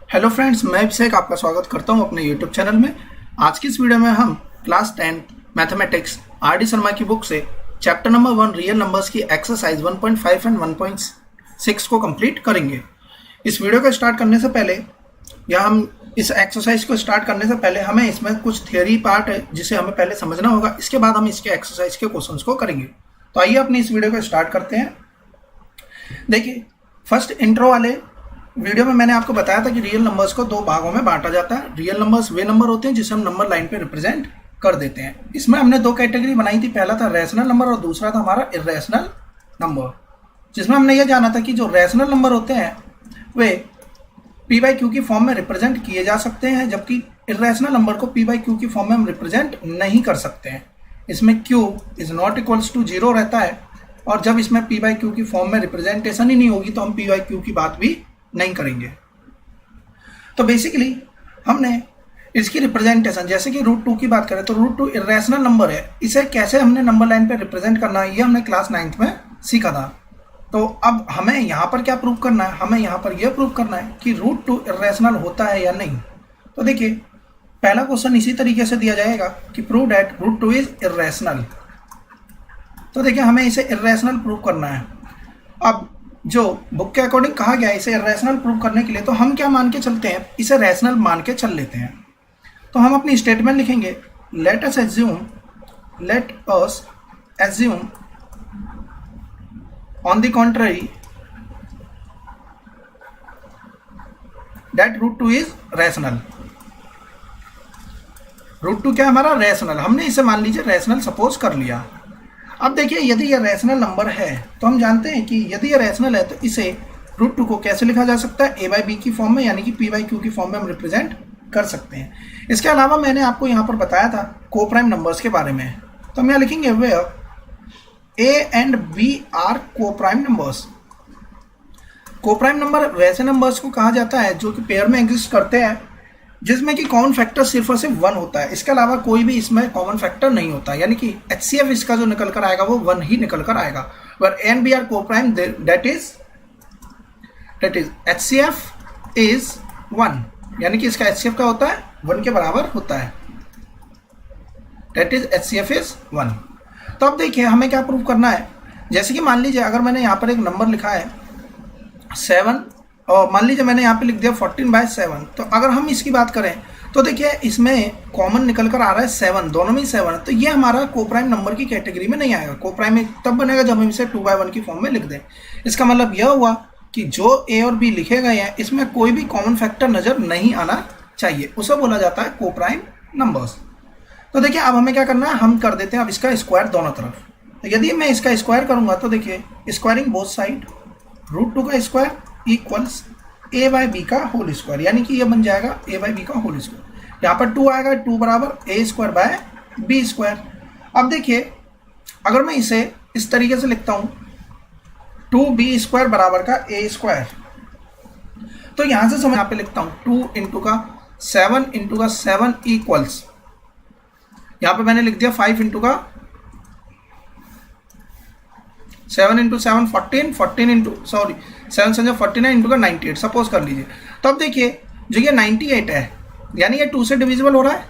Hello friends, मैं अभिषेक आपका स्वागत करता हूं अपने यूट्यूब चैनल में। आज की इस वीडियो में हम class 10 mathematics R D Sharma की बुक से चैप्टर नंबर 1 रियल नंबर्स की एक्सरसाइज 1.5 एंड 1.6 को कंप्लीट करेंगे। इस वीडियो को स्टार्ट करने से पहले या हम इस एक्सरसाइज को स्टार्ट करने से पहले हमें इसमें कुछ थियोरी पार्ट है जिसे हमें पहले समझना होगा। इसके बाद हम इसके एक्सरसाइज के क्वेश्चंस को करेंगे। तो आइए अपनी इस वीडियो को स्टार्ट करते हैं। देखिए, फर्स्ट इंट्रो वाले वीडियो में मैंने आपको बताया था कि रियल नंबर्स को दो भागों में बांटा जाता है। रियल नंबर्स वे नंबर होते हैं जिसे हम नंबर लाइन पे रिप्रेजेंट कर देते हैं। इसमें हमने दो कैटेगरी बनाई थी, पहला था रैशनल नंबर और दूसरा था हमारा इर्रेशनल नंबर, जिसमें हमने ये जाना था कि जो रैशनल नंबर होते हैं वे पी बाई क्यू की फॉर्म में रिप्रेजेंट किए जा सकते हैं, जबकि इर्रेशनल नंबर को पी बाई क्यू की फॉर्म में हम रिप्रेजेंट नहीं कर सकते हैं। इसमें q is not equals to 0 रहता है, और जब इसमें पी बाई क्यू की फॉर्म में रिप्रेजेंटेशन ही नहीं होगी तो हम पी बाई क्यू की बात भी नहीं करेंगे। तो बेसिकली हमने इसकी रिप्रेजेंटेशन, जैसे कि √2 की बात करें तो √2 इर्रेशनल नंबर है, इसे कैसे हमने नंबर लाइन पे रिप्रेजेंट करना है ये हमने क्लास 9th में सीखा था। तो अब हमें यहाँ पर क्या प्रूव करना है, हमें यहाँ पर यह प्रूव करना है कि √2 इर्रेशनल होता है या नहीं। तो देखिए, पहला क्वेश्चन इसी तरीके से दिया जाएगा कि प्रूव दैट √2 इज इर्रेशनल। तो देखिए, हमें इसे इर्रेशनल प्रूव करना है। अब जो बुक के अकॉर्डिंग कहा गया है इसे रैशनल प्रूव करने के लिए, तो हम क्या मान के चलते हैं, इसे रैशनल मान के चल लेते हैं। तो हम अपनी स्टेटमेंट लिखेंगे, let us assume on the contrary that √2 is rational. √2 क्या हमारा रैशनल, हमने इसे मान लीजिए रैशनल सपोज कर लिया। अब देखिए, यदि यह रैशनल नंबर है तो हम जानते हैं कि यदि यह रैशनल है तो इसे √2 को कैसे लिखा जा सकता है, a बाई बी की फॉर्म में, यानी कि p बाई क्यू की फॉर्म में हम रिप्रेजेंट कर सकते हैं। इसके अलावा मैंने आपको यहाँ पर बताया था को प्राइम नंबर्स के बारे में। तो हम यहाँ लिखेंगे where a and b are coprime numbers. Coprime number वैसे नंबर्स को कहा जाता है जो कि पेयर में एग्जिस्ट करते हैं, जिसमें कि कॉमन फैक्टर सिर्फ और सिर्फ 1 होता है। इसके अलावा कोई भी इसमें कॉमन फैक्टर नहीं होता, यानी कि HCF इसका जो निकल कर आएगा वो 1 ही निकल कर आएगा। Where A and B are co-prime, that is HCF is 1, यानी कि इसका HCF क्या होता है, 1 के बराबर होता है। That is HCF is 1। तो अब देखिए हमें क्या प्रूव करना है। जैसे कि मान लीजिए अगर मैंने यहाँ पर एक नंबर लिखा है 7, और मान लीजिए मैंने यहाँ पे लिख दिया 14/7। तो अगर हम इसकी बात करें तो देखिए इसमें कॉमन निकल कर आ रहा है 7, दोनों में 7 है, तो ये हमारा को प्राइम नंबर की कैटेगरी में नहीं आएगा। को प्राइम तब बनेगा जब हम इसे 2/1 की फॉर्म में लिख दें। इसका मतलब यह हुआ कि जो ए और बी लिखे गए हैं इसमें कोई भी कॉमन फैक्टर नजर नहीं आना चाहिए, उसे बोला जाता है को प्राइम नंबर्स। तो देखिए अब हमें क्या करना है, हम कर देते हैं अब इसका स्क्वायर दोनों तरफ। तो यदि मैं इसका स्क्वायर करूंगा तो देखिए स्क्वायरिंग बोथ साइड, √2 का square equals a by b का होल स्क्वायर, यानी कि ये बन जाएगा a बाई बी का होल स्क्वायर। यहाँ पर 2 आएगा, 2 बराबर a square by b square. अब देखिए अगर मैं इसे इस तरीके से लिखता हूँ 2b स्क्वायर बराबर का a स्क्वायर, तो यहाँ से मैं यहाँ पे लिखता हूँ 2 इंटू का 7 इक्वल्स, यहाँ पे मैंने लिख दिया 5 इंटू का 7 इंटू 7 14 इंटू 7 से 49 इंटू का 98 सपोज कर लीजिए। तो अब देखिए जो ये 98 है, यानी ये 2 से डिविजिबल हो रहा है।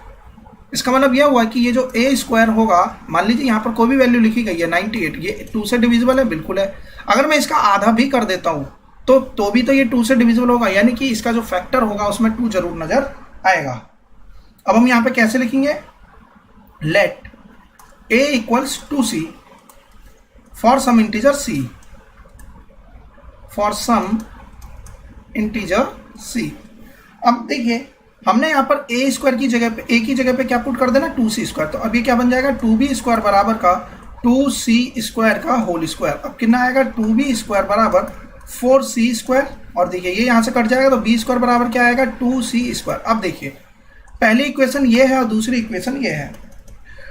इसका मतलब यह हुआ कि ये जो a स्क्वायर होगा, मान लीजिए यहाँ पर कोई भी वैल्यू लिखी गई है 98, ये 2 से डिविजिबल है, बिल्कुल है। अगर मैं इसका आधा भी कर देता हूँ तो भी तो ये 2 से डिविजिबल होगा, यानी कि इसका जो फैक्टर होगा उसमें 2 जरूर नजर आएगा। अब हम यहाँ पे कैसे लिखेंगे, let a equals 2c for some integer c, for some integer c। अब देखिए हमने यहाँ पर a स्क्वायर की जगह पे, a की जगह पे क्या पुट कर देना, 2c स्क्वायर। तो अब ये क्या बन जाएगा, 2b स्क्वायर बराबर का 2c स्क्वायर का होल स्क्वायर। अब कितना आएगा, 2b स्क्वायर बराबर 4c स्क्वायर, और देखिए ये यहाँ से कट जाएगा तो b स्क्वायर बराबर क्या आएगा, 2c स्क्वायर। अब देखिए पहली इक्वेशन ये है और दूसरी इक्वेशन ये है।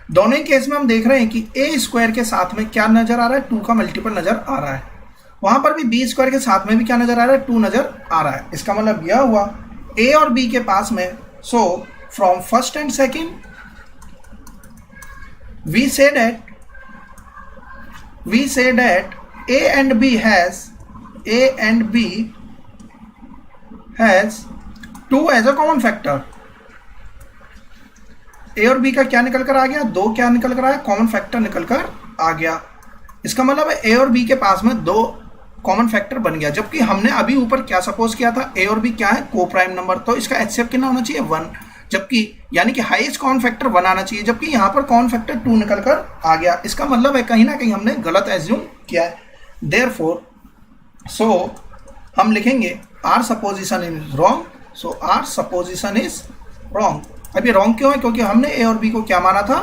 दोनों ही केस में हम देख रहे हैं कि a स्क्वायर के साथ में क्या नजर आ रहा है, 2 का मल्टीपल नजर आ रहा है। वहां पर भी b स्क्वायर के साथ में भी क्या नजर आ रहा है, 2 नजर आ रहा है। इसका मतलब यह हुआ a और b के पास में, so from first and second we say that a and b has 2 as a common factor, A और बी का क्या निकल कर आ गया, 2 क्या निकल कर आया, कॉमन फैक्टर निकल कर आ गया। इसका मतलब है ए और बी के पास में 2 कॉमन फैक्टर बन गया, जबकि हमने अभी ऊपर क्या सपोज किया था, ए और बी क्या है, को प्राइम नंबर, तो इसका एचसीएफ कितना होना चाहिए, 1, जबकि यानी कि हाईएस्ट कॉमन फैक्टर 1 आना चाहिए, जबकि यहाँ पर कॉमन फैक्टर 2 निकल कर आ गया। इसका मतलब है कहीं ना कहीं हमने गलत एज्यूम किया है। देयरफॉर सो हम लिखेंगे our supposition is wrong, so our supposition is wrong. अब ये रॉन्ग क्यों है, क्योंकि हमने ए और बी को क्या माना था,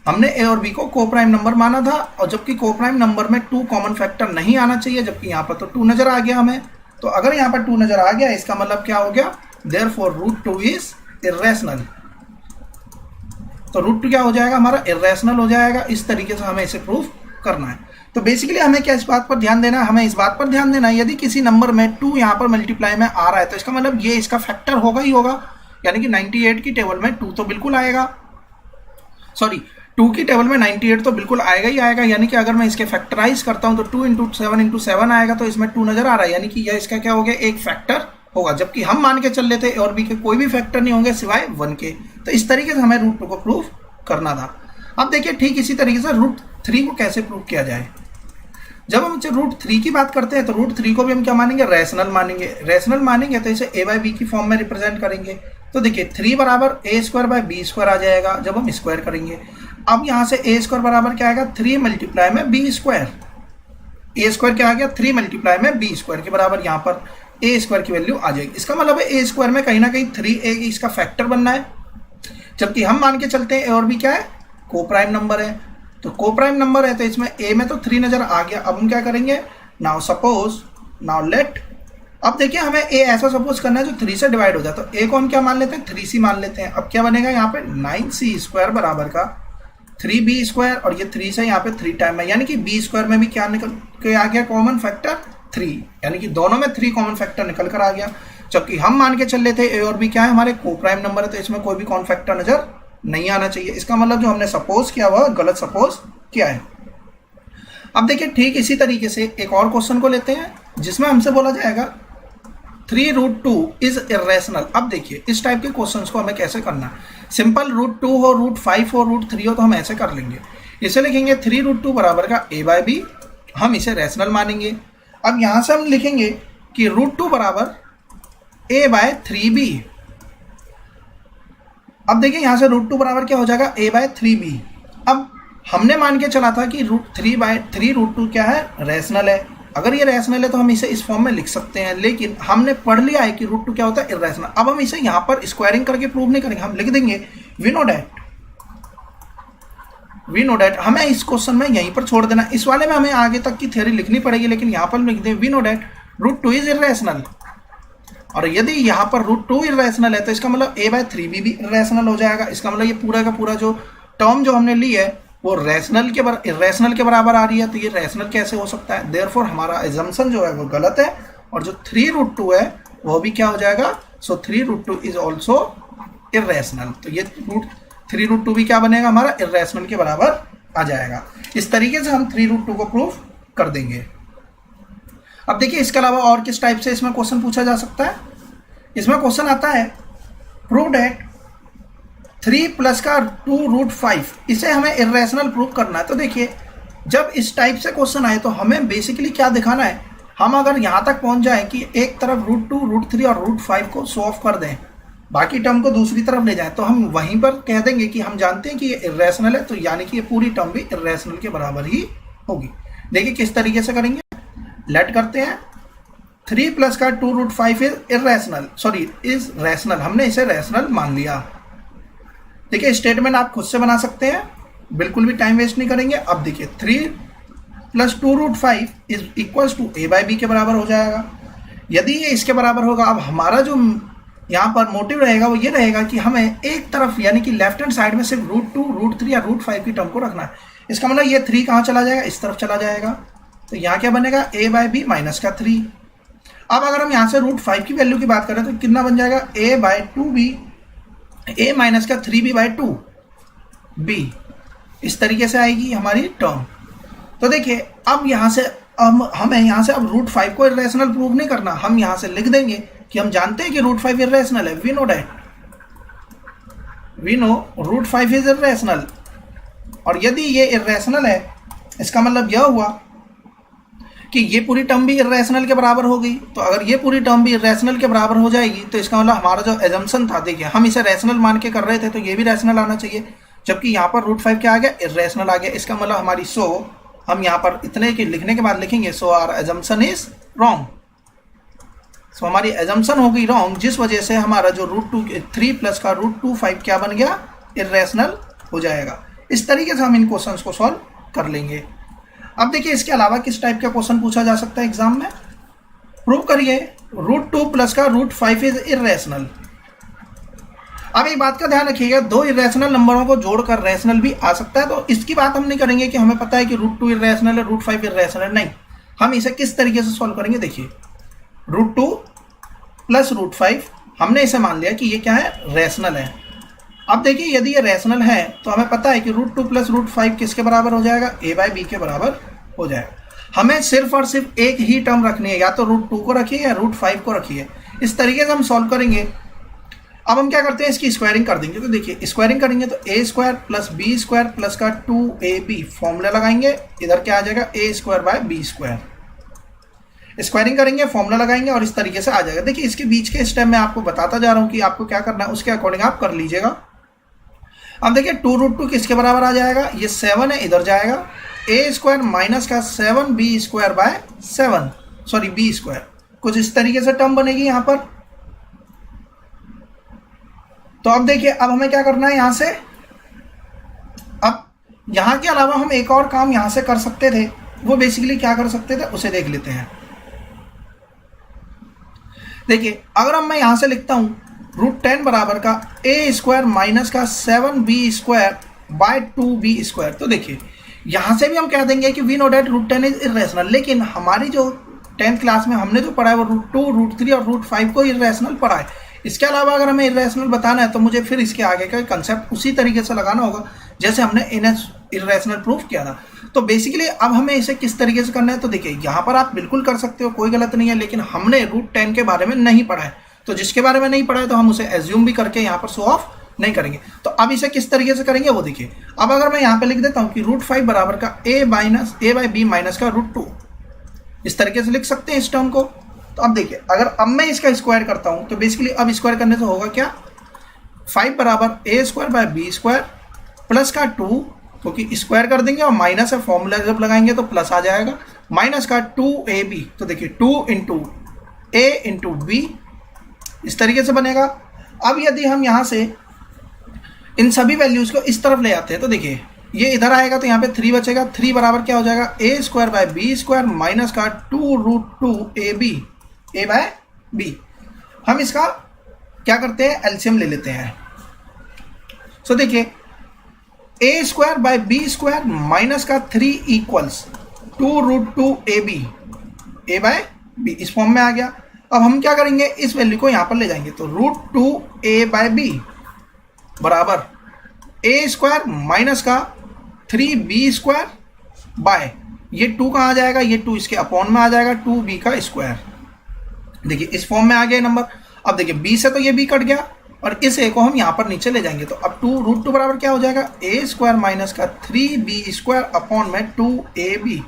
हमने ए और बी को को प्राइम नंबर माना था, और जबकि को प्राइम नंबर में 2 कॉमन फैक्टर नहीं आना चाहिए, जबकि यहाँ पर तो 2 नजर आ गया हमें। तो अगर यहाँ पर 2 नजर आ गया, इसका मतलब क्या हो गया, देयरफॉर √2 इज इर्रेशनल। तो √2 क्या हो जाएगा हमारा, इर्रेशनल हो जाएगा। इस तरीके से हमें इसे प्रूव करना है। तो बेसिकली हमें क्या इस बात पर ध्यान देना है, हमें इस बात पर ध्यान देना है, यदि किसी नंबर में 2 यहाँ पर मल्टीप्लाई में आ रहा है, तो इसका मतलब ये इसका फैक्टर होगा ही होगा, यानी कि 98 की टेबल में 2 तो बिल्कुल आएगा, सॉरी 2 की टेबल में 98 तो बिल्कुल आएगा ही आएगा। यानी कि अगर मैं इसके फैक्टराइज करता हूं तो 2 × 7 × 7 आएगा, तो इसमें 2 नजर आ रहा है, यानी कि यह इसका क्या हो गया, एक फैक्टर होगा, जबकि हम मान के चल लेते और बी के कोई भी फैक्टर नहीं होंगे सिवाय 1 के। तो इस तरीके से हमें √2 को प्रूव करना था। अब देखिए ठीक इसी तरीके से √3 को कैसे प्रूव किया जाए। जब हम √3 की बात करते हैं तो √3 को भी हम क्या मानेंगे, रैशनल मानेंगे। रैशनल मानेंगे तो इसे a/b की फॉर्म में रिप्रेजेंट करेंगे। तो देखिए 3 बराबर a² आ जाएगा जब हम स्क्वायर करेंगे। अब यहाँ से a² बराबर क्या आएगा, 3 मल्टीप्लाई में b²। a² क्या आ गया, 3 मल्टीप्लाई में b² के बराबर यहाँ पर a² की वैल्यू आ जाएगी। इसका मतलब है a² में कहीं ना कहीं 3a इसका फैक्टर बनना है, जबकि हम मान के चलते हैं a और b क्या है, को प्राइम नंबर है। तो को प्राइम नंबर है तो इसमें a में तो 3 नजर आ गया। अब हम क्या करेंगे, नाउ लेट, अब देखिए हमें a ऐसा सपोज करना है जो 3 से डिवाइड हो जाए। तो a को हम क्या मान लेते हैं, 3c मान लेते हैं। अब क्या बनेगा यहाँ पे 9c² बराबर का 3b² और ये 3 से यहाँ पे 3 टाइम है, यानी कि b² में भी क्या निकल के आ गया, कॉमन फैक्टर 3, यानी कि दोनों में 3 कॉमन फैक्टर निकल कर आ गया। जबकि हम मान के चल रहे थे a और b क्या है, हमारे को प्राइम नंबर है, तो इसमें कोई भी कॉमन फैक्टर नजर नहीं आना चाहिए। इसका मतलब जो हमने सपोज किया वह गलत सपोज किया है। अब देखिए ठीक इसी तरीके से एक और क्वेश्चन को लेते हैं जिसमें हमसे बोला जाएगा 3√2 इज इर्रेशनल। अब देखिए इस टाइप के क्वेश्चंस को हमें कैसे करना है। सिंपल √2 हो, √5 हो, √3 हो तो हम ऐसे कर लेंगे। इसे लिखेंगे 3√2 बराबर का a/b, हम इसे रैशनल मानेंगे। अब यहाँ से हम लिखेंगे कि √2 बराबर a/3b। अब देखिए यहाँ से √2 बराबर क्या हो जाएगा, a/3b। अब हमने मान के चला था कि √3 क्या है, रैशनल है। अगर ये रैशनल है तो हम इसे इस फॉर्म में लिख सकते हैं, लेकिन हमने पढ़ लिया है कि √2 क्या होता है, इर्रेशनल। अब हम इसे यहाँ पर स्क्वायरिंग करके प्रूव नहीं करेंगे, हम लिख देंगे वी नो डैट। हमें इस क्वेश्चन में यहीं पर छोड़ देना। इस वाले में हमें आगे तक की थ्योरी लिखनी पड़ेगी, लेकिन यहाँ पर लिख दें we know that √2 is irrational. और यदि यहाँ पर √2 इर्रेशनल है तो इसका मतलब a/3b भी इर्रेशनल हो जाएगा। इसका मतलब ये पूरा का पूरा जो टर्म जो हमने ली है वो इर्रेशनल के बराबर आ रही है, तो ये रैशनल कैसे हो सकता है। देयरफॉर हमारा एजम्पशन जो है वो गलत है, और जो 3√2 है वो भी क्या हो जाएगा, सो 3√2 इज ऑल्सो इर्रेशनल। तो ये 3√2 भी क्या बनेगा, हमारा इर्रेशनल के बराबर आ जाएगा। इस तरीके से हम 3√2 को प्रूव कर देंगे। अब देखिए इसके अलावा और किस टाइप से इसमें क्वेश्चन पूछा जा सकता है। इसमें क्वेश्चन आता है प्रूव डेट 3 प्लस का 2√5, इसे हमें इर्रेशनल प्रूव करना है। तो देखिए जब इस टाइप से क्वेश्चन आए तो हमें बेसिकली क्या दिखाना है, हम अगर यहाँ तक पहुँच जाए कि एक तरफ √2, √3 और √5 को शो ऑफ कर दें, बाकी टर्म को दूसरी तरफ ले जाएं, तो हम वहीं पर कह देंगे कि हम जानते हैं कि ये इर्रेशनल है, तो यानी कि ये पूरी टर्म भी इर्रेशनल के बराबर ही होगी। देखिए किस तरीके से करेंगे, लेट करते हैं 3 प्लस का 2√5 is irrational, sorry is rational, हमने इसे रैशनल मान लिया। देखिए स्टेटमेंट आप खुद से बना सकते हैं, बिल्कुल भी टाइम वेस्ट नहीं करेंगे। अब देखिए 3 plus 2√5 is equals to a/b के बराबर हो जाएगा। यदि ये इसके बराबर होगा, अब हमारा जो यहाँ पर मोटिव रहेगा वो ये रहेगा कि हमें एक तरफ यानी कि लेफ्ट हैंड साइड में सिर्फ √2, √3 या √5 की टर्म को रखना है। इसका मतलब ये 3 कहाँ चला जाएगा, इस तरफ चला जाएगा, तो यहाँ क्या बनेगा a/b माइनस का 3। अब अगर हम यहाँ से √5 की वैल्यू की बात करें तो कितना बन जाएगा, a/2b, a माइनस का 3b/2b। इस तरीके से आएगी हमारी टर्म। तो देखिए अब यहाँ से हमें यहाँ से अब √5 को इर्रेशनल प्रूव नहीं करना, हम यहाँ से लिख देंगे कि हम जानते हैं कि रूट 5 इर्रेशनल है, we know that, we know root 5 is irrational. और यदि ये इर्रेशनल है, इसका मतलब यह हुआ कि ये पूरी टर्म भी इर्रेशनल के बराबर हो गई। तो अगर ये पूरी टर्म भी इर्रेशनल के बराबर हो जाएगी तो इसका मतलब हमारा जो एजम्पशन था, देखिए हम इसे रैशनल मान के कर रहे थे तो ये भी रैशनल आना चाहिए, जबकि यहाँ पर रूट 5 क्या आ गया, इर्रेशनल आ गया। इसका मतलब हमारी हम यहाँ पर इतने के लिखने के बाद लिखेंगे सो आर एजम्पशन इज रॉन्ग। सो हमारी एजम्पशन हो गई रॉन्ग, जिस वजह से हमारा जो √3 प्लस का √2 क्या बन गया, इर्रेशनल हो जाएगा। इस तरीके से हम इन क्वेश्चंस को सॉल्व कर लेंगे। अब देखिए इसके अलावा किस टाइप का क्वेश्चन पूछा जा सकता है एग्जाम में, प्रूव करिए √2 प्लस का √5 इज इर्रेशनल। अब एक बात का ध्यान रखिएगा, दो इर्रेशनल नंबरों को जोड़कर रैशनल भी आ सकता है। तो इसकी बात हम नहीं करेंगे कि हमें पता है कि √2 इर्रेशनल है, √5 इर्रेशनल, नहीं। हम इसे किस तरीके से सॉल्व करेंगे, देखिए √2 प्लस √5 हमने इसे मान लिया कि ये क्या है, रैशनल है। अब देखिए यदि ये रैशनल है तो हमें पता है कि √2 प्लस √5 किसके बराबर हो जाएगा, a/b के बराबर हो जाएगा। हमें सिर्फ और सिर्फ एक ही टर्म रखनी है, या तो √2 को रखिए या √5 को रखिए। इस तरीके से हम सॉल्व करेंगे। अब हम क्या करते हैं, इसकी स्क्वायरिंग कर देंगे। तो देखिए स्क्वायरिंग करेंगे तो a² प्लस b² प्लस का 2ab फॉर्मूला लगाएंगे, इधर क्या आ जाएगा, a²/b²। स्क्वायरिंग करेंगे, फॉर्मूला लगाएंगे और इस तरीके से आ जाएगा। देखिए इसके बीच के स्टेप में आपको बताता जा रहा हूं कि आपको क्या करना है, उसके अकॉर्डिंग आप कर लीजिएगा। अब देखिए 2√2 किसके बराबर आ जाएगा, ये 7 है, इधर जाएगा a² माइनस का 7b²/7, सॉरी b², कुछ इस तरीके से टर्म बनेगी यहां पर। तो अब देखिए अब हमें क्या करना है यहां से, अब यहां के अलावा हम एक और काम यहां से कर सकते थे, वो बेसिकली क्या कर सकते थे उसे देख लेते हैं। देखिए अगर अब मैं यहां से लिखता हूं √10 बराबर का a² माइनस का 7b²/2b²। तो देखिए यहां से भी हम कह देंगे कि we know that √10 is irrational, लेकिन हमारी जो 10th क्लास में हमने जो पढ़ा है वो √2, √3 और √5 को इर्रेशनल पढ़ा है। इसके अलावा अगर हमें इर्रेशनल बताना है तो मुझे फिर इसके आगे का कंसेप्ट उसी तरीके से लगाना होगा जैसे हमने इर्रेशनल प्रूफ किया था। तो बेसिकली अब हमें इसे किस तरीके से करना है, तो देखिए यहाँ पर आप बिल्कुल कर सकते हो, कोई गलत नहीं है, लेकिन हमने √10 के बारे में नहीं पढ़ा है। तो जिसके बारे में नहीं पढ़ा है तो हम उसे एज्यूम भी करके यहाँ पर शो ऑफ नहीं करेंगे। तो अब इसे किस तरीके से करेंगे वो देखिए। अब अगर मैं यहाँ पे लिख देता हूँ कि √5 बराबर का a/b माइनस का √2, इस तरीके से लिख सकते हैं इस टर्म को। तो अब देखिए अगर अब मैं इसका स्क्वायर करता हूँ तो बेसिकली अब स्क्वायर करने से होगा क्या, 5 बराबर a²/b² प्लस का 2, क्योंकि स्क्वायर कर देंगे और माइनस है, फॉर्मूला जब लगाएंगे तो प्लस आ जाएगा, माइनस का 2ab। तो देखिए 2 इंटू a इंटू b, इस तरीके से बनेगा। अब यदि हम यहाँ से इन सभी वैल्यूज को इस तरफ ले आते हैं तो देखिए ये इधर आएगा तो यहाँ पे 3 बचेगा। 3 बराबर क्या हो जाएगा, a²/b² माइनस का 2√2ab a/b। हम इसका क्या करते हैं, एलसीएम ले लेते हैं। सो देखिए a²/b² माइनस का 3 इक्वल्स 2√2ab a/b, इस फॉर्म में आ गया। अब हम क्या करेंगे, इस वैल्यू को यहां पर ले जाएंगे तो √2a/b बराबर a² माइनस का 3b² बाय, ये 2 कहाँ आ जाएगा, ये 2 इसके अपॉन में आ जाएगा, 2b का स्क्वायर। देखिए इस फॉर्म में आ गया नंबर। अब देखिए b से तो ये b कट गया और इस a को हम यहाँ पर नीचे ले जाएंगे तो अब √2 बराबर क्या हो जाएगा, a² माइनस का 3b² अपॉन में 2ab।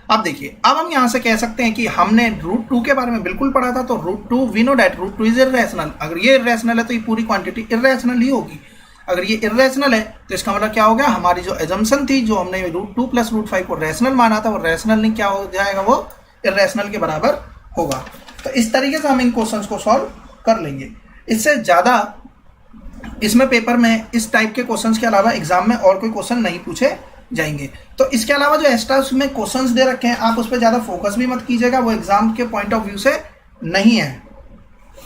अब देखिए अब हम यहाँ से कह सकते हैं कि हमने √2 के बारे में बिल्कुल पढ़ा था, तो √2 we know that √2 is irrational. अगर ये इर्रेशनल है तो ये पूरी क्वांटिटी इर्रेशनल ही होगी। अगर ये इर्रेशनल है तो इसका मतलब क्या हो गया, हमारी जो एजम्पशन थी, जो हमने √2 प्लस √5 को रैशनल माना था, वो रैशनल नहीं क्या हो जाएगा, वो इर्रेशनल के बराबर होगा। तो इस तरीके से हम इन क्वेश्चंस को सॉल्व कर लेंगे। इससे ज़्यादा इसमें पेपर में इस टाइप के क्वेश्चंस के अलावा एग्जाम में और कोई क्वेश्चन नहीं पूछे जाएंगे। तो इसके अलावा जो एक्स्ट्रा उसमें क्वेश्चंस दे रखे हैं आप उस पर ज़्यादा फोकस भी मत कीजिएगा, वो एग्जाम के पॉइंट ऑफ व्यू से नहीं है।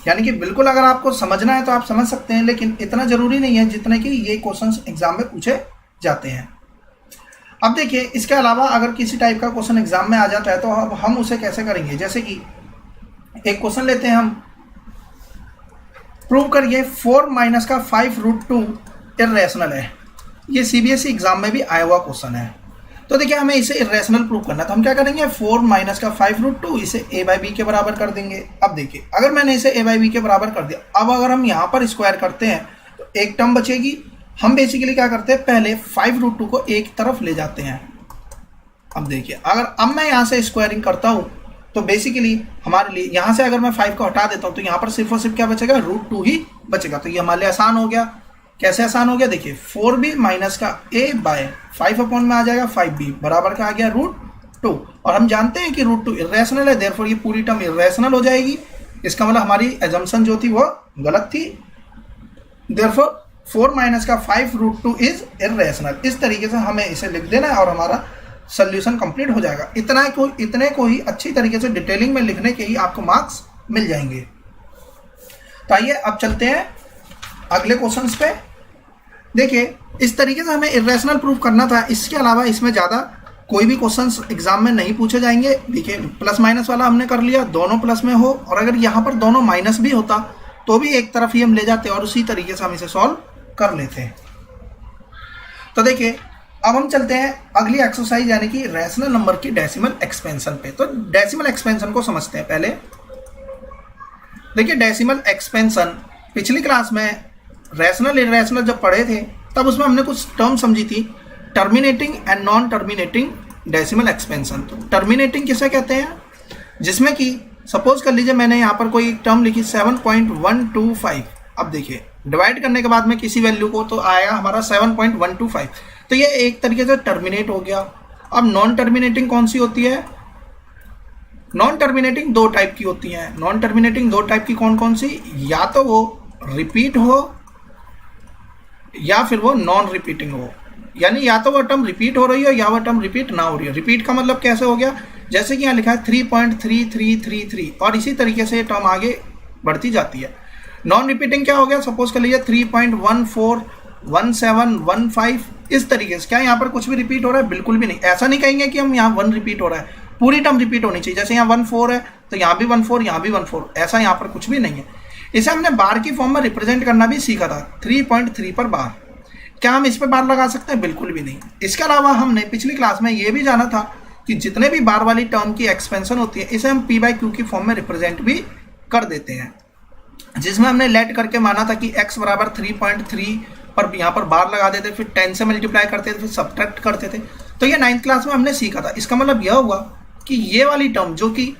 यानी कि बिल्कुल अगर आपको समझना है तो आप समझ सकते हैं, लेकिन इतना जरूरी नहीं है जितने कि ये क्वेश्चंस एग्जाम में पूछे जाते हैं। अब देखिए इसके अलावा अगर किसी टाइप का क्वेश्चन एग्जाम में आ जाता है तो अब हम उसे कैसे करेंगे, जैसे कि एक क्वेश्चन लेते हैं हम, प्रूव करिए 4 माइनस का 5√2 इर्रेशनल है। ये सीबीएसई एग्जाम में भी आया हुआ क्वेश्चन है। तो देखिए हमें इसे इरेशनल प्रूव करना है, तो हम क्या करेंगे 4 माइनस का 5√2 इसे a बाई बी के बराबर कर देंगे। अब देखिए अगर मैंने इसे a बाई बी के बराबर कर दिया, अब अगर हम यहाँ पर स्क्वायर करते हैं तो एक टर्म बचेगी। हम बेसिकली क्या करते हैं, पहले 5√2 को एक तरफ ले जाते हैं। अब देखिए अगर अब मैं यहाँ से स्क्वायरिंग करता हूँ तो बेसिकली हमारे लिए यहाँ से अगर मैं 5 को हटा देता हूँ तो यहाँ पर सिर्फ और सिर्फ क्या बचेगा, √2 ही बचेगा। तो ये हमारे लिए आसान हो गया। कैसे आसान हो गया, देखिए 4b माइनस का a बाय 5 अपॉन में आ जाएगा 5b बराबर का आ गया √2। और हम जानते हैं कि √2 इरेशनल है, देयरफॉर ये पूरी टर्म इरेशनल हो जाएगी। इसका मतलब हमारी एजम्पशन जो थी वो गलत थी। देयरफॉर 4 माइनस का 5√2 इज इरेशनल। इस तरीके से हमें इसे लिख देना है और हमारा सोल्यूशन कंप्लीट हो जाएगा। इतने को ही अच्छी तरीके से डिटेलिंग में लिखने के ही आपको मार्क्स मिल जाएंगे। तो आइए अब चलते हैं अगले क्वेश्चंस पे। देखिए इस तरीके से हमें इरेशनल प्रूफ करना था। इसके अलावा इसमें ज़्यादा कोई भी क्वेश्चंस एग्जाम में नहीं पूछे जाएंगे। देखिए प्लस माइनस वाला हमने कर लिया, दोनों प्लस में हो, और अगर यहाँ पर दोनों माइनस भी होता तो भी एक तरफ ही हम ले जाते और उसी तरीके से हम इसे सॉल्व कर लेते। तो देखिए अब हम चलते हैं अगली एक्सरसाइज यानी कि रैशनल नंबर की डेसिमल एक्सपेंशन पे। तो डेसिमल एक्सपेंशन को समझते हैं पहले। देखिए डेसिमल एक्सपेंशन पिछली क्लास में रैशनल इरेशनल जब पढ़े थे तब उसमें हमने कुछ टर्म समझी थी, terminating and non terminating decimal expansion. तो टर्मिनेटिंग किसे कहते हैं, जिसमें कि सपोज कर लीजिए मैंने यहाँ पर कोई एक टर्म लिखी 7.125। अब देखिए डिवाइड करने के बाद में किसी वैल्यू को तो आएगा हमारा 7.125, तो ये एक तरीके से टर्मिनेट हो गया। अब नॉन टर्मिनेटिंग कौन सी होती है, नॉन टर्मिनेटिंग दो टाइप की होती हैं। नॉन टर्मिनेटिंग दो टाइप की कौन कौन सी, या तो वो रिपीट हो या फिर वो नॉन रिपीटिंग हो, यानी या तो वो टर्म रिपीट हो रही हो या वो टर्म रिपीट ना हो रही हो। रिपीट का मतलब कैसे हो गया, जैसे कि यहाँ लिखा है 3.3333 और इसी तरीके से ये टर्म आगे बढ़ती जाती है। नॉन रिपीटिंग क्या हो गया, सपोज कर लीजिए 3.141715 इस तरीके से। क्या यहाँ पर कुछ भी रिपीट हो रहा है, बिल्कुल भी नहीं। ऐसा नहीं कहेंगे कि हम यहाँ 1 रिपीट हो रहा है, पूरी टर्म रिपीट होनी चाहिए। जैसे यहाँ 1 4 है तो यहाँ भी 1 4, यहाँ भी 1 4, ऐसा यहाँ पर कुछ भी नहीं है। इसे हमने बार की फॉर्म में रिप्रेजेंट करना भी सीखा था, 3.3 पर बार। क्या हम इस पर बार लगा सकते हैं, बिल्कुल भी नहीं। इसके अलावा हमने पिछली क्लास में ये भी जाना था कि जितने भी बार वाली टर्म की एक्सपेंशन होती है इसे हम p/q की फॉर्म में रिप्रेजेंट भी कर देते हैं, जिसमें हमने लेट करके माना था कि x बराबर 3.3 पर यहाँ पर बार लगा देते, फिर 10 से मल्टीप्लाई करते थे, फिर सब्ट्रैक्ट करते थे। तो ये 9th क्लास में हमने सीखा था। इसका मतलब यह हुआ कि ये वाली टर्म जो कि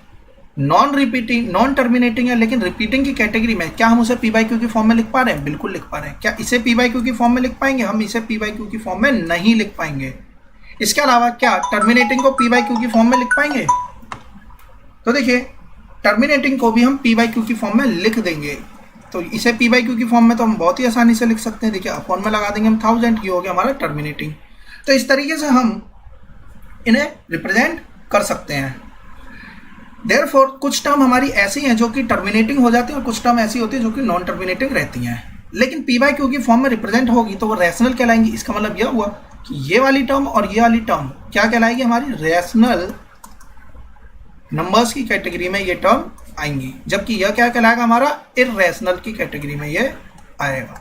नॉन रिपीटिंग नॉन टर्मिनेटिंग है लेकिन रिपीटिंग की कैटेगरी में, क्या हम उसे p/q की फॉर्म में लिख पा रहे हैं, बिल्कुल लिख पा रहे हैं। क्या इसे p/q की फॉर्म में लिख पाएंगे, हम इसे p/q की फॉर्म में नहीं लिख पाएंगे। इसके अलावा क्या टर्मिनेटिंग को p/q की फॉर्म में लिख पाएंगे, तो देखिए टर्मिनेटिंग को भी हम p/q की फॉर्म में लिख देंगे। तो इसे p/q की फॉर्म में तो हम बहुत ही आसानी से लिख सकते हैं। देखिए अपॉन में लगा देंगे हम 1000, ये हो गया हमारा टर्मिनेटिंग। तो इस तरीके से हम इन्हें रिप्रेजेंट कर सकते हैं। देयरफॉर कुछ टर्म हमारी ऐसी हैं जो कि टर्मिनेटिंग हो जाती है और कुछ टर्म ऐसी होती है जो कि नॉन टर्मिनेटिंग रहती हैं, लेकिन p/q की फॉर्म में रिप्रेजेंट होगी तो वो रैशनल कहलाएंगी। इसका मतलब यह हुआ कि ये वाली टर्म और ये वाली टर्म क्या कहलाएगी, हमारी रैशनल नंबर्स की कैटेगरी में ये टर्म आएंगी, जबकि यह क्या कहलाएगा, हमारा इररेशनल की कैटेगरी में ये आएगा।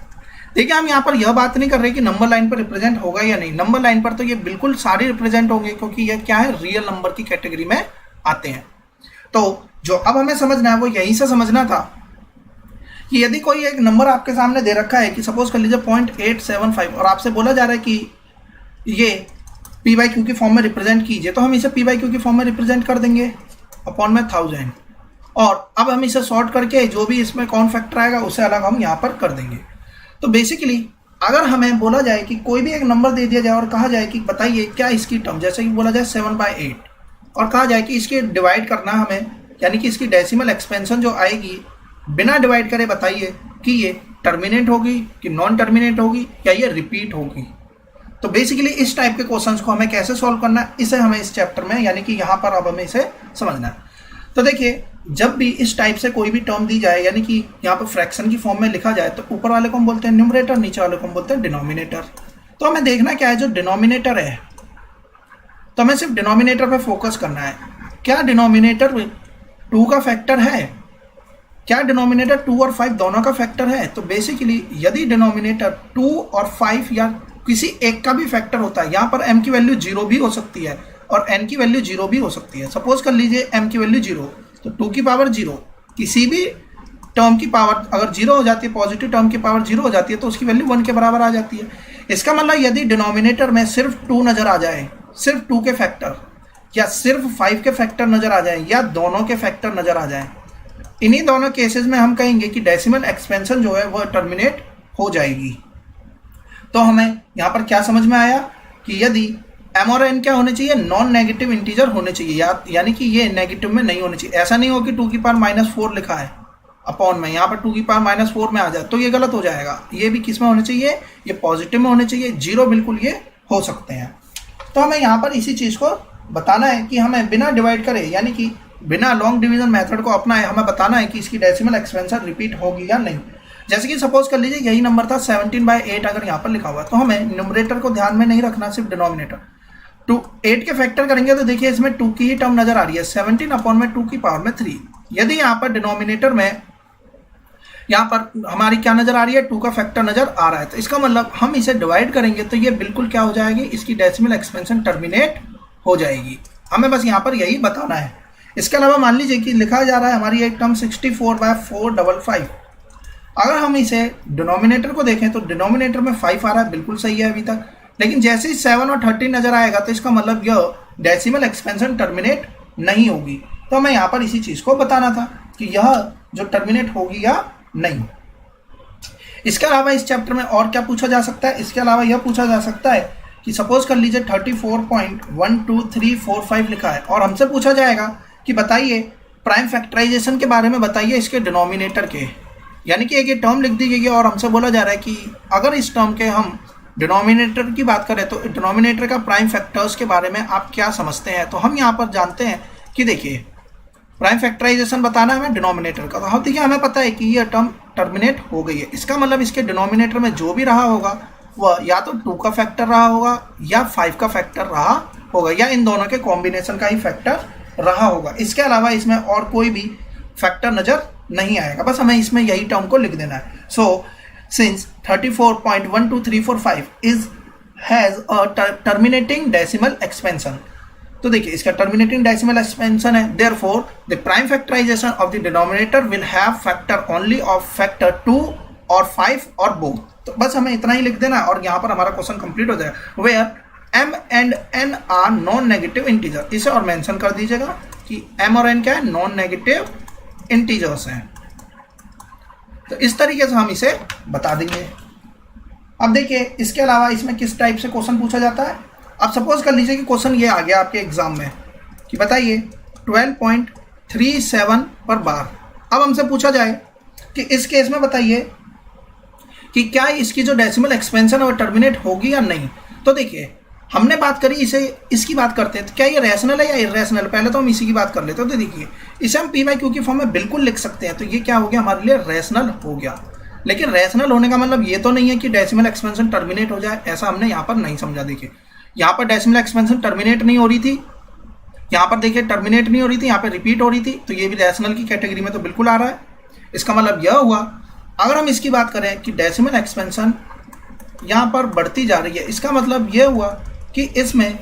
देखिए हम यहाँ पर यह बात नहीं कर रहे कि नंबर लाइन पर रिप्रेजेंट होगा या नहीं। नंबर लाइन पर तो ये बिल्कुल सारे रिप्रेजेंट होंगे क्योंकि ये क्या है, रियल नंबर की कैटेगरी में आते हैं। तो जो अब हमें समझना है वो यहीं से समझना था कि यदि कोई एक नंबर आपके सामने दे रखा है कि सपोज कर लीजिए 0.875 और आपसे बोला जा रहा है कि ये p/q की फॉर्म में रिप्रेजेंट कीजिए, तो हम इसे p/q की फॉर्म में रिप्रेजेंट कर देंगे अपॉन में 1000। और अब हम इसे सॉर्ट करके जो भी इसमें कौन फैक्टर आएगा उसे अलग हम यहाँ पर कर देंगे। तो बेसिकली अगर हमें बोला जाए कि कोई भी एक नंबर दे दिया जाए और कहा जाए कि बताइए क्या इसकी टर्म, जैसे कि बोला जाए 7/8 और कहा जाए कि इसके डिवाइड करना हमें, यानी कि इसकी डेसिमल एक्सपेंशन जो आएगी बिना डिवाइड करे बताइए कि ये टर्मिनेट होगी कि नॉन टर्मिनेट होगी या ये रिपीट होगी। तो बेसिकली इस टाइप के क्वेश्चंस को हमें कैसे सॉल्व करना है, इसे हमें इस चैप्टर में यानी कि यहाँ पर अब हमें इसे समझना है। तो देखिए जब भी इस टाइप से कोई भी टर्म दी जाए, यानी कि यहाँ पर फ्रैक्शन की फॉर्म में लिखा जाए, तो ऊपर वाले को हम बोलते हैं न्यूमरेटर, नीचे वाले को हम बोलते हैं डिनोमिनेटर। तो हमें देखना क्या है, जो डिनोमिनेटर है तो हमें सिर्फ डिनोमिनेटर पे फोकस करना है। क्या डिनोमिनेटर 2 का फैक्टर है, क्या डिनोमिनेटर 2 और 5 दोनों का फैक्टर है। तो बेसिकली यदि डिनोमिनेटर 2 और 5 या किसी एक का भी फैक्टर होता है। यहाँ पर m की वैल्यू 0 भी हो सकती है और n की वैल्यू 0 भी हो सकती है। सपोज कर लीजिए m की वैल्यू 0, तो 2 की पावर 0, किसी भी टर्म की पावर अगर 0 हो जाती है, पॉजिटिव टर्म की पावर 0 हो जाती है, तो उसकी वैल्यू 1 के बराबर आ जाती है। इसका मतलब यदि डिनोमिनेटर में सिर्फ 2 नज़र आ जाए, सिर्फ 2 के फैक्टर, या सिर्फ 5 के फैक्टर नज़र आ जाए, या दोनों के फैक्टर नज़र आ जाए, इन्हीं दोनों केसेस में हम कहेंगे कि डेसिमल एक्सपेंशन जो है वह टर्मिनेट हो जाएगी। तो हमें यहाँ पर क्या समझ में आया कि यदि m और n क्या होने चाहिए, नॉन नेगेटिव इंटीजर होने चाहिए, यानी कि ये नेगेटिव में नहीं होने चाहिए। ऐसा नहीं हो कि 2 की पावर -4 लिखा है अपॉन में, यहाँ पर 2 की पावर -4 में आ जाए तो ये गलत हो जाएगा। ये भी किस में होने चाहिए, ये पॉजिटिव में होने चाहिए, 0 बिल्कुल ये हो सकते हैं। तो हमें यहाँ पर इसी चीज़ को बताना है कि हमें बिना डिवाइड करे, यानी कि बिना लॉन्ग डिवीजन मेथड को अपनाए, हमें बताना है कि इसकी डेसिमल एक्सपेंशन रिपीट होगी या नहीं। जैसे कि सपोज कर लीजिए यही नंबर था 17/8 अगर यहाँ पर लिखा हुआ है, तो हमें न्यूमरेटर को ध्यान में नहीं रखना, सिर्फ डिनोमिनेटर। 8 के फैक्टर करेंगे तो देखिए इसमें 2 की ही टर्म नजर आ रही है, 17 अपॉन में 2 की पावर में 3। यदि यहाँ पर डिनोमिनेटर में यहाँ पर हमारी क्या नजर आ रही है, 2 का फैक्टर नजर आ रहा है, तो इसका मतलब हम इसे डिवाइड करेंगे तो ये बिल्कुल क्या हो जाएगी, इसकी डेसिमल एक्सपेंशन टर्मिनेट हो जाएगी। हमें बस यहाँ पर यही बताना है। इसके अलावा मान लीजिए कि लिखा जा रहा है हमारी एक टर्म 64/455। अगर हम इसे डिनोमिनेटर को देखें तो डिनोमिनेटर में 5 आ रहा है, बिल्कुल सही है अभी तक, लेकिन जैसे ही 7 और 13 नजर आएगा तो इसका मतलब यह डेसिमल एक्सपेंशन टर्मिनेट नहीं होगी। तो हमें यहाँ पर इसी चीज़ को बताना था कि यह जो टर्मिनेट होगी या नहीं। इसके अलावा इस चैप्टर में और क्या पूछा जा सकता है, इसके अलावा यह पूछा जा सकता है कि सपोज कर लीजिए 34.12345 लिखा है और हमसे पूछा जाएगा कि बताइए प्राइम फैक्टराइजेशन के बारे में बताइए इसके डिनोमिनेटर के, यानी कि एक ये टर्म लिख दी गई है और हमसे बोला जा रहा है कि अगर इस टर्म के हम डिनोमिनेटर की बात करें तो डिनोमिनेटर का प्राइम फैक्टर्स के बारे में आप क्या समझते हैं। तो हम यहाँ पर जानते हैं कि देखिए प्राइम फैक्टराइजेशन बताना है हमें डिनोमिनेटर का, तो हम देखिए हमें पता है कि ये टर्म टर्मिनेट हो गई है। इसका मतलब इसके डिनोमिनेटर में जो भी रहा होगा वह या तो 2 का फैक्टर रहा होगा या 5 का फैक्टर रहा होगा, या इन दोनों के कॉम्बिनेशन का ही फैक्टर रहा होगा। इसके अलावा इसमें और कोई भी फैक्टर नजर नहीं आएगा, बस हमें इसमें यही टर्म को लिख देना है। So since 34.12345 has a terminating decimal expansion, तो देखिए इसका टर्मिनेटिंग डेसिमल एक्सपेंशन है, therefore the prime factorisation of the denominator will have factor only of factor 2 और 5 और बोथ। तो बस हमें इतना ही लिख देना और यहाँ पर हमारा क्वेश्चन कंप्लीट हो जाएगा। Where m and n are non negative integer, इसे और मेंशन कर दीजिएगा कि m और n क्या है, नॉन नेगेटिव इंटीजर्स हैं। तो इस तरीके से हम इसे बता देंगे। अब देखिए इसके अलावा इसमें किस टाइप से क्वेश्चन पूछा जाता है। अब सपोज कर लीजिए कि क्वेश्चन ये आ गया आपके एग्जाम में कि बताइए 12.37 पर बार। अब हमसे पूछा जाए कि इस केस में बताइए कि क्या इसकी जो डेसिमल एक्सपेंशन है वो टर्मिनेट होगी या नहीं। तो देखिए हमने बात करी इसे, इसकी बात करते हैं तो क्या ये रैशनल है या इरेशनल, पहले तो हम इसी की बात कर लेते हैं। तो देखिए इसे हम p/q की फॉर्म में बिल्कुल लिख सकते हैं, तो ये क्या हो गया हमारे लिए, रैशनल हो गया। लेकिन रैशनल होने का मतलब ये तो नहीं है कि डेसिमल एक्सपेंशन टर्मिनेट हो जाए, ऐसा हमने यहाँ पर नहीं समझा। देखिए यहाँ पर डेसिमल एक्सपेंशन टर्मिनेट नहीं हो रही थी, यहाँ पर देखिए टर्मिनेट नहीं हो रही थी, यहाँ पर रिपीट हो रही थी, तो ये भी रैशनल की कैटेगरी में तो बिल्कुल आ रहा है। इसका मतलब यह हुआ अगर हम इसकी बात करें कि डेसिमल एक्सपेंशन यहाँ पर बढ़ती जा रही है, इसका मतलब यह हुआ कि इसमें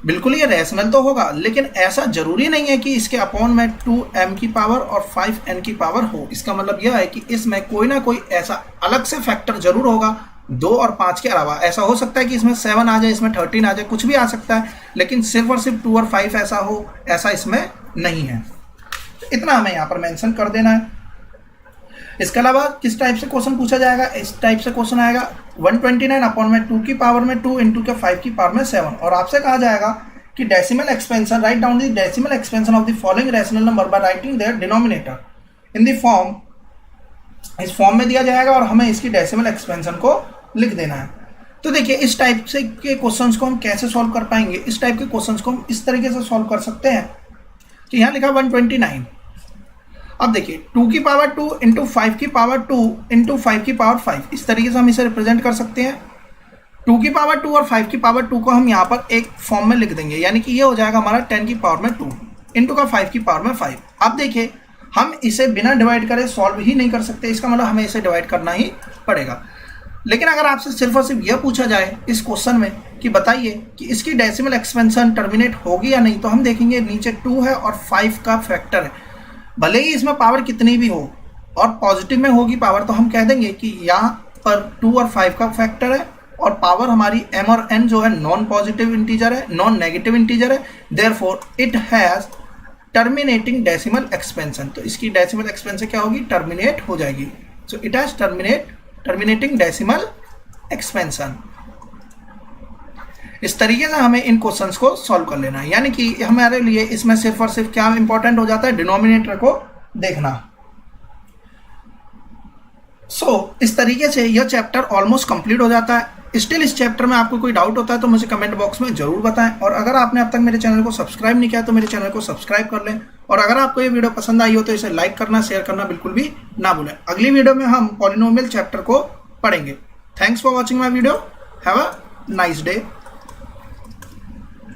बिल्कुल ये रैशनल तो होगा, लेकिन ऐसा जरूरी नहीं है कि इसके अपॉन में 2m की पावर और 5n की पावर हो। इसका मतलब यह है कि इसमें कोई ना कोई ऐसा अलग से फैक्टर जरूर होगा 2 और 5 के अलावा। ऐसा हो सकता है कि इसमें 7 आ जाए, इसमें 13 आ जाए, कुछ भी आ सकता है, लेकिन सिर्फ और सिर्फ 2 और 5 ऐसा हो, ऐसा इसमें नहीं है। तो इतना हमें यहाँ पर मेंशन कर देना है। इसके अलावा किस टाइप से क्वेश्चन पूछा जाएगा, इस टाइप से क्वेश्चन आएगा 129 अपॉन में 2 की पावर में 2 इंटू के 5 की पावर में 7, और आपसे कहा जाएगा कि decimal expansion, write down the decimal expansion of the following rational number by writing their denominator in the form, इस फॉर्म में दिया जाएगा और हमें इसकी डेसिमल एक्सपेंशन को लिख देना है। तो देखिए इस टाइप से के क्वेश्चंस को हम कैसे सॉल्व कर पाएंगे, इस टाइप के क्वेश्चंस को हम इस तरीके से सॉल्व कर सकते हैं कि यहाँ लिखा 129। अब देखिए 2 की पावर 2 इंटू 5 की पावर 2 इंटू 5 की पावर 5, इस तरीके से हम इसे रिप्रेजेंट कर सकते हैं। 2 की पावर 2 और 5 की पावर 2 को हम यहाँ पर एक फॉर्म में लिख देंगे, यानी कि ये हो जाएगा हमारा 10 की पावर में 2 इंटू का 5 की पावर में 5। अब देखिए हम इसे बिना डिवाइड करे सॉल्व ही नहीं कर सकते, इसका मतलब हमें इसे डिवाइड करना ही पड़ेगा। लेकिन अगर आपसे सिर्फ और सिर्फ यह पूछा जाए इस क्वेश्चन में कि बताइए कि इसकी डेसिमल एक्सपेंशन टर्मिनेट होगी या नहीं, तो हम देखेंगे नीचे 2 है और 5 का फैक्टर है। भले ही इसमें पावर कितनी भी हो और पॉजिटिव में होगी पावर, तो हम कह देंगे कि यहाँ पर 2 और 5 का फैक्टर है और पावर हमारी m और n जो है नॉन पॉजिटिव इंटीजर है, नॉन नेगेटिव इंटीजर है, therefore it has terminating decimal expansion. तो इसकी डेसिमल एक्सपेंशन क्या होगी, टर्मिनेट हो जाएगी। So it has terminating decimal expansion. इस तरीके से हमें इन क्वेश्चंस को सॉल्व कर लेना है, यानी कि हमारे लिए इसमें सिर्फ और सिर्फ क्या इंपॉर्टेंट हो जाता है, डिनोमिनेटर को देखना। इस तरीके से यह चैप्टर ऑलमोस्ट कंप्लीट हो जाता है। स्टिल इस चैप्टर में आपको कोई डाउट होता है तो मुझे कमेंट बॉक्स में जरूर बताएं, और अगर आपने अब तक मेरे चैनल को सब्सक्राइब नहीं किया तो मेरे चैनल को सब्सक्राइब कर लें, और अगर आपको ये वीडियो पसंद आई हो तो इसे लाइक करना, शेयर करना बिल्कुल भी ना भूलें। अगली वीडियो में हम पॉलिनोमियल चैप्टर को पढ़ेंगे। Thanks for watching my video. Have a nice day.